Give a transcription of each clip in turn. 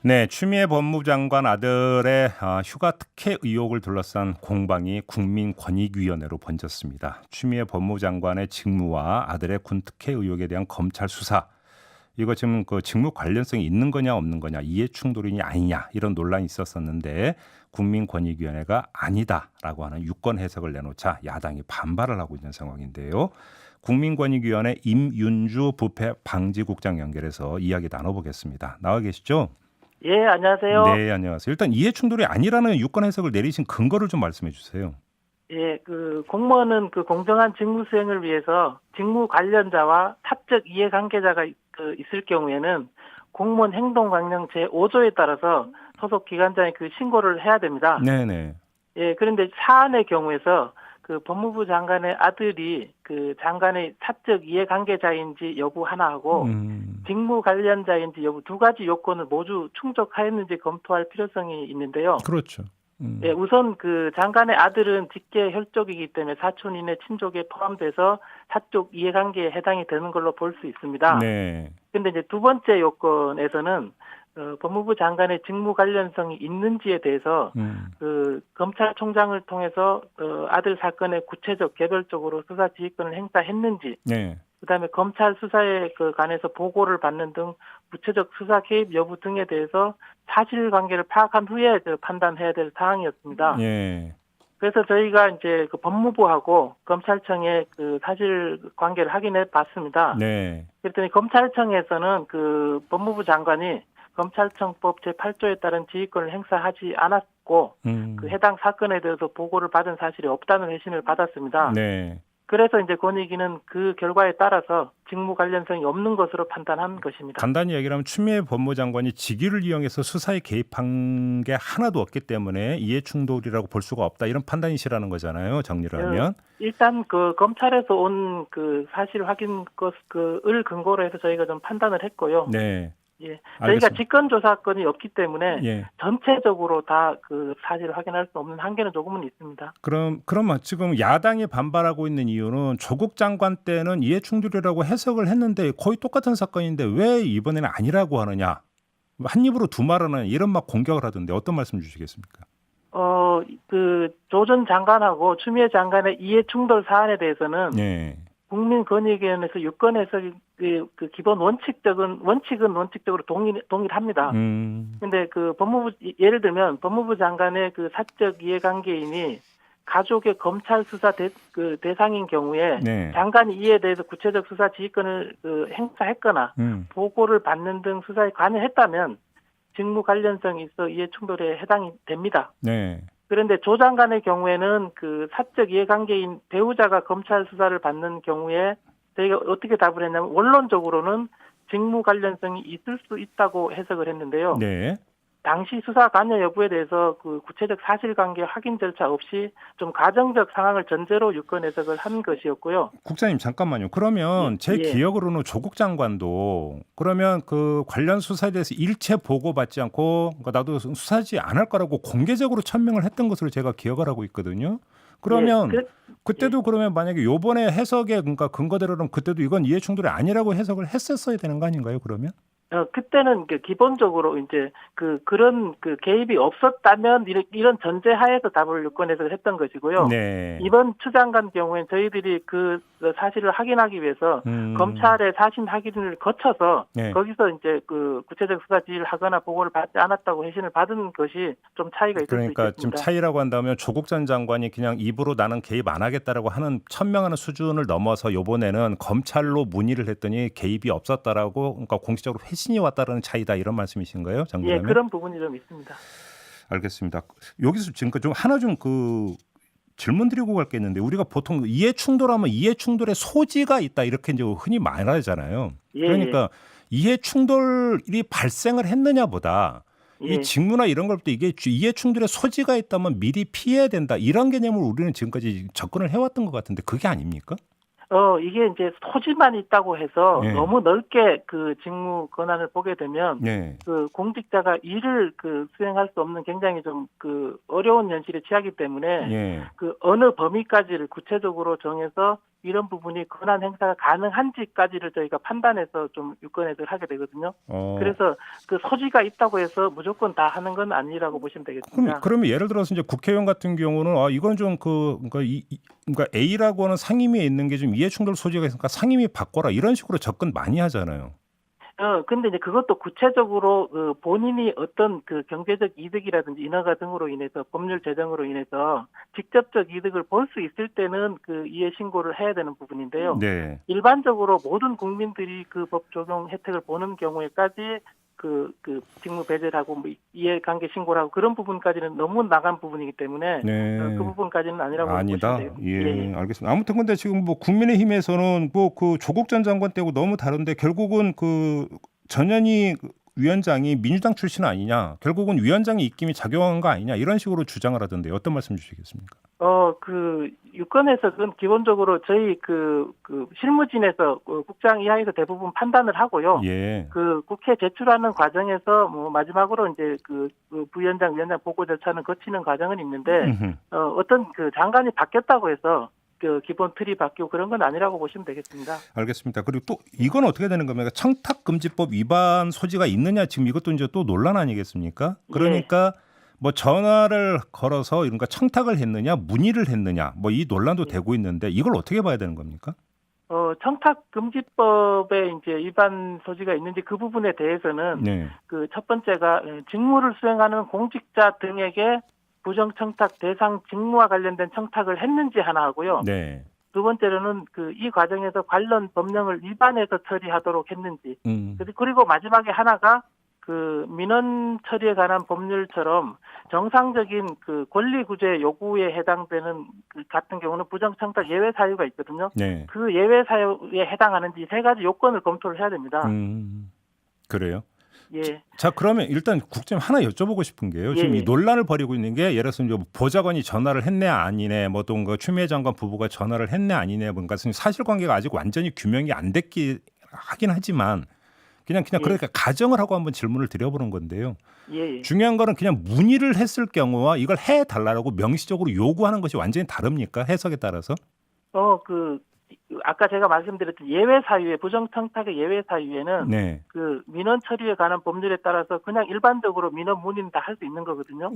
네, 추미애 법무장관 아들의 휴가 특혜 의혹을 둘러싼 공방이 국민권익위원회로 번졌습니다. 추미애 법무장관의 직무와 아들의 군 특혜 의혹에 대한 검찰 수사, 이거 지금 그 직무 관련성이 있는 거냐 없는 거냐, 이해 충돌이냐 아니냐 이런 논란이 있었었는데 국민권익위원회가 아니다라고 하는 유권 해석을 내놓자 야당이 반발을 하고 있는 상황인데요. 국민권익위원회 임윤주 부패 방지국장 연결해서 이야기 나눠보겠습니다. 나와 계시죠? 예, 안녕하세요. 네, 안녕하세요. 일단 이해 충돌이 아니라는 유권 해석을 내리신 근거를 좀 말씀해 주세요. 예, 공무원은 공정한 직무 수행을 위해서 직무 관련자와 사적 이해관계자가 있을 경우에는 공무원 행동강령 제5조에 따라서 소속 기관장이 신고를 해야 됩니다. 네네. 예, 그런데 사안의 경우에서 법무부 장관의 아들이 장관의 사적 이해관계자인지 여부 하나하고 직무 관련자인지 여부 두 가지 요건을 모두 충족하였는지 검토할 필요성이 있는데요. 그렇죠. 예, 우선 장관의 아들은 직계 혈족이기 때문에 사촌인의 친족에 포함돼서 사적 이해관계에 해당이 되는 걸로 볼 수 있습니다. 네. 근데 이제 두 번째 요건에서는 법무부 장관의 직무 관련성이 있는지에 대해서 검찰총장을 통해서 아들 사건의 구체적 개별적으로 수사 지휘권을 행사했는지, 네. 그다음에 검찰 수사에 관해서 보고를 받는 등 구체적 수사 개입 여부 등에 대해서 사실관계를 파악한 후에 판단해야 될 사항이었습니다. 예. 그래서 저희가 이제 법무부하고 검찰청에 사실관계를 확인해 봤습니다. 네. 그랬더니 검찰청에서는 법무부 장관이 검찰청법 제8조에 따른 지휘권을 행사하지 않았고 해당 사건에 대해서 보고를 받은 사실이 없다는 회신을 받았습니다. 네. 그래서 이제 권익위는 그 결과에 따라서 직무 관련성이 없는 것으로 판단한 것입니다. 간단히 얘기를 하면 추미애 법무장관이 직위를 이용해서 수사에 개입한 게 하나도 없기 때문에 이해 충돌이라고 볼 수가 없다 이런 판단이시라는 거잖아요. 정리를 하면. 일단 검찰에서 온 사실 확인 것을 근거로 해서 저희가 좀 판단을 했고요. 네. 예, 저희가 알겠습니다. 직권조사권이 없기 때문에 예. 전체적으로 다 사실을 확인할 수 없는 한계는 조금은 있습니다. 그럼 지금 야당이 반발하고 있는 이유는 조국 장관 때는 이해 충돌이라고 해석을 했는데 거의 똑같은 사건인데 왜 이번에는 아니라고 하느냐? 한 입으로 두 말하는 이런 막 공격을 하던데 어떤 말씀 주시겠습니까? 조 전 장관하고 추미애 장관의 이해 충돌 사안에 대해서는 네. 국민권익위원회에서 유권 해석이 기본 원칙적으로 동일합니다. 근데 예를 들면 법무부 장관의 사적 이해관계인이 가족의 검찰 수사 대상인 경우에 네. 장관이 이에 대해서 구체적 수사 지휘권을 행사했거나 보고를 받는 등 수사에 관여했다면 직무 관련성이 있어 이해 충돌에 해당이 됩니다. 네. 그런데 조 장관의 경우에는 사적 이해관계인 배우자가 검찰 수사를 받는 경우에 저희가 어떻게 답을 했냐면 원론적으로는 직무 관련성이 있을 수 있다고 해석을 했는데요. 네. 당시 수사 관여 여부에 대해서 구체적 사실관계 확인 절차 없이 좀 가정적 상황을 전제로 유권 해석을 한 것이었고요. 국장님 잠깐만요. 그러면 제 기억으로는 조국 장관도 그러면 관련 수사에 대해서 일체 보고받지 않고 그러니까 나도 수사하지 않을 거라고 공개적으로 천명을 했던 것으로 제가 기억을 하고 있거든요. 그러면 그때도 그러면 만약에 요번에 해석에 그러니까 근거대로는 그때도 이건 이해 충돌이 아니라고 해석을 했었어야 되는 거 아닌가요? 그러면? 그때는 기본적으로 이제 그런 개입이 없었다면 이런 전제하에서 답을 유권해서 했던 것이고요. 네. 이번 추 장관 경우엔 저희들이 사실을 확인하기 위해서 검찰의 사실 확인을 거쳐서 거기서 이제 구체적 수사 지휘를 하거나 보고를 받지 않았다고 회신을 받은 것이 좀 차이가 있을 수 있습니다. 그러니까 지금 차이라고 한다면 조국 전 장관이 그냥 입으로 나는 개입 안 하겠다라고 하는 천명하는 수준을 넘어서 이번에는 검찰로 문의를 했더니 개입이 없었다라고 그러니까 공식적으로 회신이 왔다라는 차이다 이런 말씀이신가요? 예, 그런 부분이 좀 있습니다. 알겠습니다. 여기서 지금 좀 하나 좀 질문 드리고 갈 게 있는데 우리가 보통 이해 충돌하면 이해 충돌의 소지가 있다 이렇게 이제 흔히 말하잖아요. 그러니까 이해 충돌이 발생을 했느냐보다 이 직무나 이런 걸 볼 때 이게 이해 충돌의 소지가 있다면 미리 피해야 된다 이런 개념으로 우리는 지금까지 접근을 해왔던 것 같은데 그게 아닙니까? 이게 이제 소지만 있다고 해서 너무 넓게 직무 권한을 보게 되면 공직자가 일을 수행할 수 없는 굉장히 좀 어려운 현실에 처하기 때문에 어느 범위까지를 구체적으로 정해서 이런 부분이 권한 행사가 가능한지까지를 저희가 판단해서 좀 유권해석을 하게 되거든요. 그래서 그 소지가 있다고 해서 무조건 다 하는 건 아니라고 보시면 되겠습니다. 그러면 예를 들어서 이제 국회의원 같은 경우는 이건 좀 그러니까 A라고 하는 상임위에 있는 게 좀 이해충돌 소지가 있으니까 상임위 바꿔라 이런 식으로 접근 많이 하잖아요. 근데 이제 그것도 구체적으로 그 본인이 어떤 그 경제적 이득이라든지 인허가 등으로 인해서 법률 제정으로 인해서 직접적 이득을 볼 수 있을 때는 그 이해 신고를 해야 되는 부분인데요. 네. 일반적으로 모든 국민들이 그 법 적용 혜택을 보는 경우에까지 그 직무 배제하고 뭐 이해관계 신고를 하고 그런 부분까지는 너무 나간 부분이기 때문에 네. 그 부분까지는 아니라고 아니다. 보시면 돼요. 예, 알겠습니다. 아무튼 근데 지금 뭐 국민의힘에서는 뭐 그 조국 전 장관 때고 너무 다른데 결국은 그 전현희 위원장이 민주당 출신 아니냐, 결국은 위원장의 입김이 작용한 거 아니냐 이런 식으로 주장을 하던데 어떤 말씀 주시겠습니까? 그 유권 해석은 기본적으로 저희 그 실무진에서 국장 이하에서 대부분 판단을 하고요. 예. 그 국회 제출하는 과정에서 뭐 마지막으로 이제 그 부위원장, 위원장 보고 절차는 거치는 과정은 있는데 어떤 그 장관이 바뀌었다고 해서 그 기본 틀이 바뀌고 그런 건 아니라고 보시면 되겠습니다. 알겠습니다. 그리고 또 이건 어떻게 되는 겁니까? 청탁금지법 위반 소지가 있느냐 지금 이것도 이제 또 논란 아니겠습니까? 그러니까 뭐 전화를 걸어서 그러니까 청탁을 했느냐, 문의를 했느냐, 뭐 이 논란도 되고 있는데 이걸 어떻게 봐야 되는 겁니까? 청탁금지법에 이제 위반 소지가 있는지 그 부분에 대해서는 그 첫 번째가 직무를 수행하는 공직자 등에게 부정청탁 대상 직무와 관련된 청탁을 했는지 하나 하고요. 네. 두 번째로는 그 이 과정에서 관련 법령을 위반해서 처리하도록 했는지. 그리고 마지막에 하나가 그 민원 처리에 관한 법률처럼 정상적인 그 권리 구제 요구에 해당되는 그 같은 경우는 부정청탁 예외 사유가 있거든요. 네. 그 예외 사유에 해당하는지 세 가지 요건을 검토를 해야 됩니다. 그래요? 예. 자, 그러면 일단 국장 하나 여쭤보고 싶은 게요. 지금 이 논란을 벌이고 있는 게 예를 들어서 보좌관이 전화를 했네 아니네, 뭐 또 그 추미애 장관 부부가 전화를 했네 아니네, 뭔가 사실관계가 아직 완전히 규명이 안 됐긴 하긴 하지만 그냥 그러니까 가정을 하고 한번 질문을 드려보는 건데요. 중요한 거는 그냥 문의를 했을 경우와 이걸 해달라고 명시적으로 요구하는 것이 완전히 다릅니까? 해석에 따라서? 아까 제가 말씀드렸던 예외 사유에 부정청탁의 예외 사유에는 그 민원 처리에 관한 법률에 따라서 그냥 일반적으로 민원 문의는 다 할 수 있는 거거든요.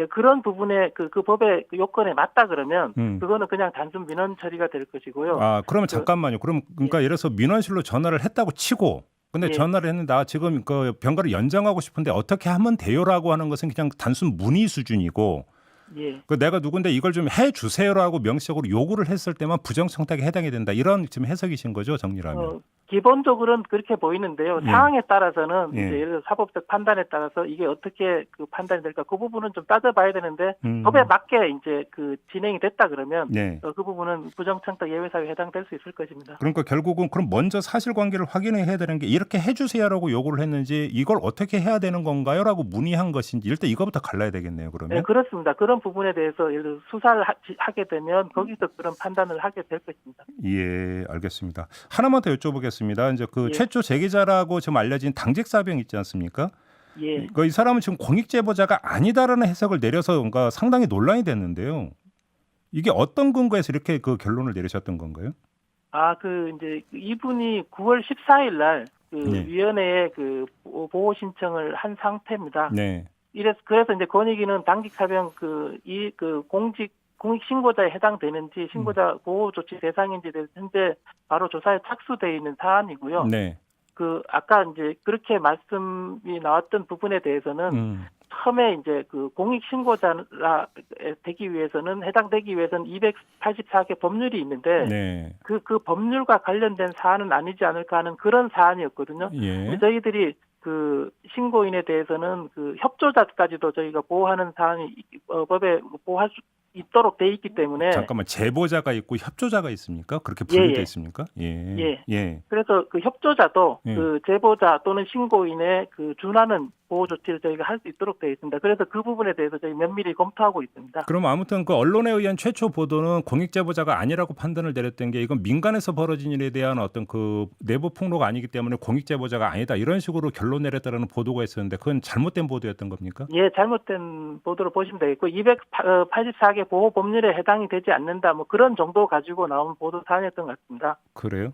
그런 부분에 그 법의 요건에 맞다 그러면 그거는 그냥 단순 민원 처리가 될 것이고요. 그러면 잠깐만요. 그러니까 예를 들어서 민원실로 전화를 했다고 치고 근데 전화를 했는데 지금 그 병가를 연장하고 싶은데 어떻게 하면 돼요라고 하는 것은 그냥 단순 문의 수준이고 그 내가 누군데 이걸 좀 해주세요라고 명시적으로 요구를 했을 때만 부정청탁에 해당이 된다. 이런 지금 해석이신 거죠, 정리하면? 기본적으로는 그렇게 보이는데요. 상황에 따라서는 이제 예를 들어 사법적 판단에 따라서 이게 어떻게 그 판단이 될까 그 부분은 좀 따져봐야 되는데 법에 맞게 이제 그 진행이 됐다 그러면 그 부분은 부정청탁 예외 사유에 해당될 수 있을 것입니다. 그러니까 결국은 그럼 먼저 사실관계를 확인해야 되는 게 이렇게 해주세요라고 요구를 했는지 이걸 어떻게 해야 되는 건가요라고 문의한 것인지 일단 이거부터 갈라야 되겠네요. 그러면. 네, 그렇습니다. 그런 부분에 대해서 예를 들어 수사를 하게 되면 거기서 그런 판단을 하게 될 것입니다. 예, 알겠습니다. 하나만 더 여쭤보겠습니다. 이제 그 최초 재계자라고 지금 알려진 당직 사병 있지 않습니까? 이 사람은 지금 공익 제보자가 아니다라는 해석을 내려서 뭔가 상당히 논란이 됐는데요. 이게 어떤 근거에서 이렇게 그 결론을 내리셨던 건가요? 이제 이분이 9월 14일 날 그 위원회에 그 보호 신청을 한 상태입니다. 그래서 이제 권익위는 당직 사병 공익 신고자에 해당되는지 신고자 보호 조치 대상인지 대해서 현재 바로 조사에 착수되어 있는 사안이고요. 아까 이제 그렇게 말씀이 나왔던 부분에 대해서는 처음에 이제 그 공익 신고자가 되기 위해서는 해당되기 위해서는 284개 법률이 있는데 그 법률과 관련된 사안은 아니지 않을까 하는 그런 사안이었거든요. 저희들이 그 신고인에 대해서는 그 협조자까지도 저희가 보호하는 사안이 법에 보호할 수 있도록 돼 있기 때문에. 잠깐만, 제보자가 있고 협조자가 있습니까? 그렇게 분류돼 있습니까? 그래서 그 협조자도 그 제보자 또는 신고인의 그 준하는 보호 조치를 저희가 할 수 있도록 되어 있습니다. 그래서 그 부분에 대해서 저희 면밀히 검토하고 있습니다. 그럼 아무튼 그 언론에 의한 최초 보도는 공익 제보자가 아니라고 판단을 내렸던 게 이건 민간에서 벌어진 일에 대한 어떤 그 내부 폭로가 아니기 때문에 공익 제보자가 아니다 이런 식으로 결론 내렸다는 보도가 있었는데 그건 잘못된 보도였던 겁니까? 잘못된 보도로 보시면 되겠고 284개 명확하게 보호 법률에 해당이 되지 않는다. 뭐 그런 정도 가지고 나온 보도 사안이었던 것 같습니다. 그래요?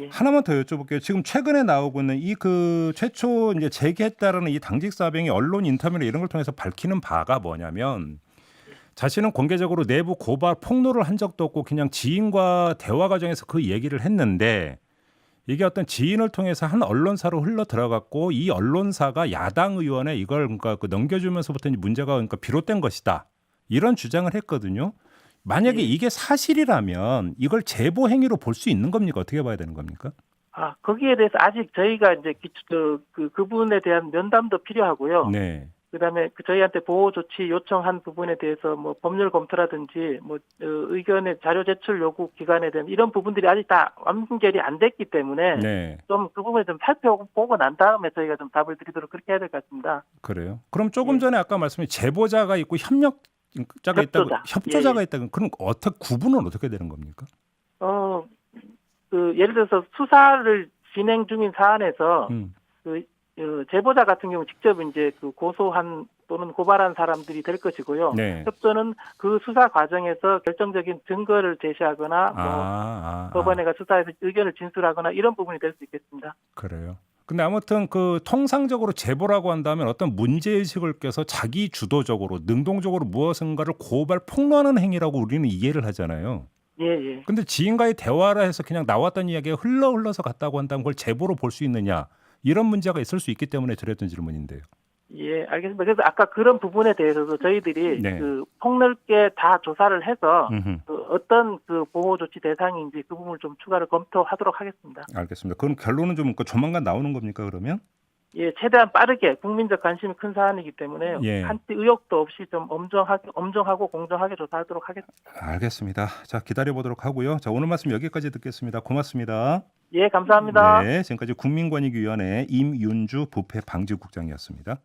예. 하나만 더 여쭤볼게요. 지금 최근에 나오고 있는 이 그 최초 이제 재개했다라는 이 당직 사병이 언론 인터뷰나 이런 걸 통해서 밝히는 바가 뭐냐면 자신은 공개적으로 내부 고발 폭로를 한 적도 없고 그냥 지인과 대화 과정에서 그 얘기를 했는데 이게 어떤 지인을 통해서 한 언론사로 흘러 들어갔고 이 언론사가 야당 의원에 이걸 그러니까 그 넘겨주면서부터 문제가 그러니까 비롯된 것이다. 이런 주장을 했거든요. 만약에 예. 이게 사실이라면 이걸 제보 행위로 볼 수 있는 겁니까? 어떻게 봐야 되는 겁니까? 거기에 대해서 아직 저희가 이제 그분에 대한 면담도 필요하고요. 네. 그다음에 저희한테 보호 조치 요청한 부분에 대해서 뭐 법률 검토라든지 뭐 의견의 자료 제출 요구 기간에 대한 이런 부분들이 아직 다 완결이 안 됐기 때문에 네. 좀 그 부분을 좀 살펴보고 난 다음에 저희가 좀 답을 드리도록 그렇게 해야 될 것 같습니다. 그래요. 그럼 조금 예. 전에 아까 말씀해 제보자가 있고 협력자가 있다고 협조자가 예. 있다고 그럼 어떻게 구분은 어떻게 되는 겁니까? 예를 들어서 수사를 진행 중인 사안에서 제보자 같은 경우 직접 이제 그 고소한 또는 고발한 사람들이 될 것이고요. 네. 협조는 그 수사 과정에서 결정적인 증거를 제시하거나 법원회가 수사에서 의견을 진술하거나 이런 부분이 될 수 있겠습니다. 그래요. 근데 아무튼 그 통상적으로 제보라고 한다면 어떤 문제의식을 껴서 자기 주도적으로 능동적으로 무엇인가를 고발 폭로하는 행위라고 우리는 이해를 하잖아요. 예. 근데 지인과의 대화를 해서 그냥 나왔던 이야기가 흘러서 갔다고 한다면 그걸 제보로 볼 수 있느냐 이런 문제가 있을 수 있기 때문에 드렸던 질문인데요. 예, 알겠습니다. 그래서 아까 그런 부분에 대해서도 저희들이 네. 그 폭넓게 다 조사를 해서 음흠. 어떤 그 보호 조치 대상인지 그 부분을 좀 추가로 검토하도록 하겠습니다. 알겠습니다. 그럼 결론은 좀 조만간 나오는 겁니까 그러면? 예, 최대한 빠르게 국민적 관심이 큰 사안이기 때문에 예. 한치 의혹도 없이 좀 엄정하고 공정하게 조사하도록 하겠습니다. 알겠습니다. 자, 기다려보도록 하고요. 자, 오늘 말씀 여기까지 듣겠습니다. 고맙습니다. 예, 감사합니다. 네, 지금까지 국민권익위원회 임윤주 부패방지국장이었습니다.